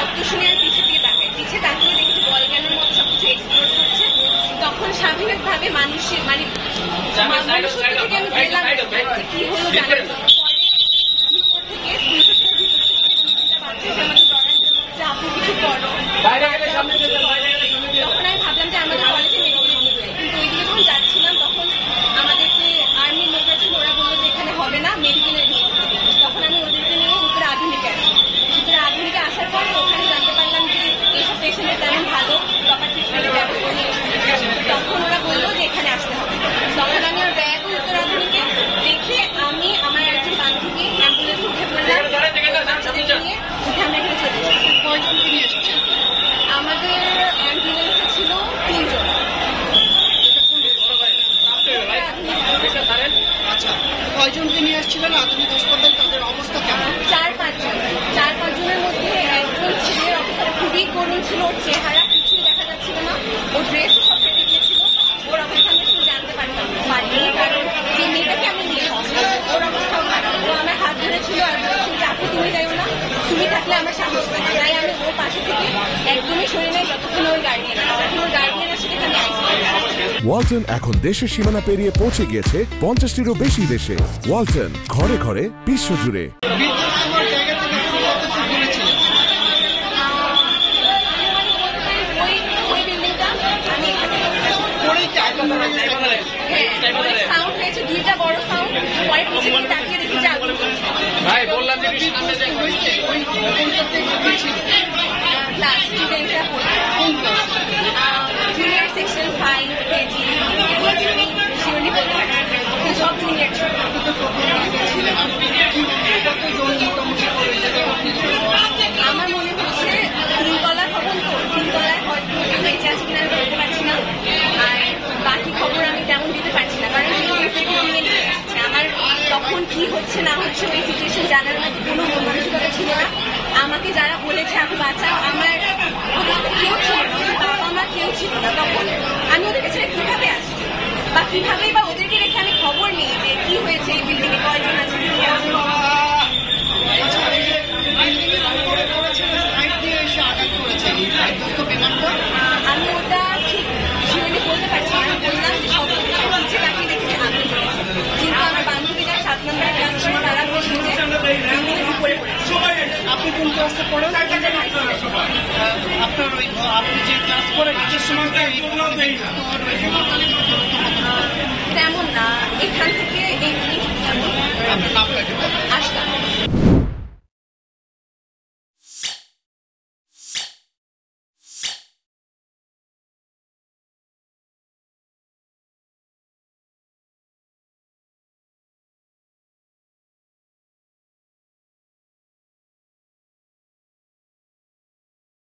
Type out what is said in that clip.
শব্দ শুনে আমি পিছিয়ে তাকিয়ে দেখি বল জ্ঞানের মতো সবকিছু এক্সপ্লোর করছে। তখন স্বাভাবিকভাবে মানুষের মানে থেকে আমি গেলাম কি হলো জানি আপনি কিছু করো। তখন আমি ভাবলাম যে আমাদের কলেজে মেডিকেল নিয়ে, কিন্তু ওইদিকে যখন যাচ্ছিলাম তখন আমাদেরকে আর্মির লোকরা ছিল, ওরা বললো যে এখানে হবে না, মেডিকেলের নিয়ে। তখন আমি ওদেরকে নিয়ে উত্তর আধুনিকে আসি। উত্তর আধুনিকে আসার পরে ওখানে জানতে পারলাম যে এইসব পেশেন্টের তেমন ভালো প্রপার ট্রিটমেন্টের ব্যবস্থা নেই। তখন ওরা বললো যে এখানে আসতে হবে। তখন আমি ওর ব্যাগ উত্তর আধুনিকে দেখে আমি আমার একজন বান্ধবী অ্যাম্বুলেন্সে উঠে পড়লাম, বাচ্চাদের নিয়ে উঠে আমরা এখানে চলে এসেছি। কয়জনকে নিয়ে এসেছি? আমাদের অ্যাম্বুলেন্সে ছিল 3 জন। আচ্ছা, কয়জনকে নিয়ে আসছিলেন আধুনিক হাসপাতাল? তাদের অবস্থা কেমন? 4-5 জনের মধ্যে একজন ছেলের অবস্থা খুবই করুণ ছিল। ওর চেহারা কিছুই দেখা যাচ্ছিল না, ওর ড্রেস সব ফেটে গিয়েছিল। ওর অবস্থা আমি শুধু জানতে পারিনি, কারণ যে মেয়েটাকে আমি নিয়ে এসেছি ওর অবস্থাও খারাপ। ও আমার হাত ধরেছিল আর বলছিল যে আপু তুমি যাইও না, তুমি থাকলে আমার সাহস পাই। তাই আমি ওর পাশে থেকে একদমই সরে নেই যতক্ষণ ওর গার্ডিয়ান আসে। যখন ওর গার্ডিয়ান আসে আমি ওয়ালটন এখন দেশের সীমানা পেরিয়ে পৌঁছে গিয়েছে 50টিরও বেশি দেশে। ওয়ালটন, ঘরে ঘরে বিশ্বজুড়ে। সাউন্ড হয়েছে, 2টা বড় সাউন্ড, পরে পিছনে তাকিয়ে দেখি যে আগুন জ্বলছে। ক্লাস স্টুডেন্টরা পড়ে জুনিয়র সেকশন 5 কেজি শিওরলি বলতে পারছি, সব জুনিয়র ছিল। আমার মনে হচ্ছে 3 তলা ভবন, তো 3 তলায় হয়তো বেঁচে আছে কিনা আমি বলতে পারছি না। আর বাকি খবর আমি তেমন দিতে পারছি না, কারণ আমার তখন কি হচ্ছে না হচ্ছে ওই সিচুয়েশন জানার মতো কোনো মন মানসিকতা ছিল না। আমাকে যারা বলেছে আপনি বাঁচাও, আমার কেউ ছিল না, বাবা মা কেউ ছিল না। তখন আমি ওদের কাছে কিভাবে আসছি বা কিভাবে বা ওদেরকে রেখে আমি খবর নিই যে কি হয়েছে, এই বিল্ডিংয়ে কয়জন আছে। আমি ওটা ঠিক শিওরলি বলতে পারছি না, বললাম যে সব নিচে তাকিয়ে দেখেছি আগুন জ্বলছে। কিন্তু আমার বান্ধবীরা 7 নম্বরের ক্লাস ছিল, তারা বলছে যে বিল্ডিংয়ের উপরে পড়েছে। আপনি কোন ক্লাসে পড়েন? আপনার ওই আপনি যে ক্লাস করে নিচের সময় তেমন না, এখান থেকে এই আপনার নামটা আসলাম।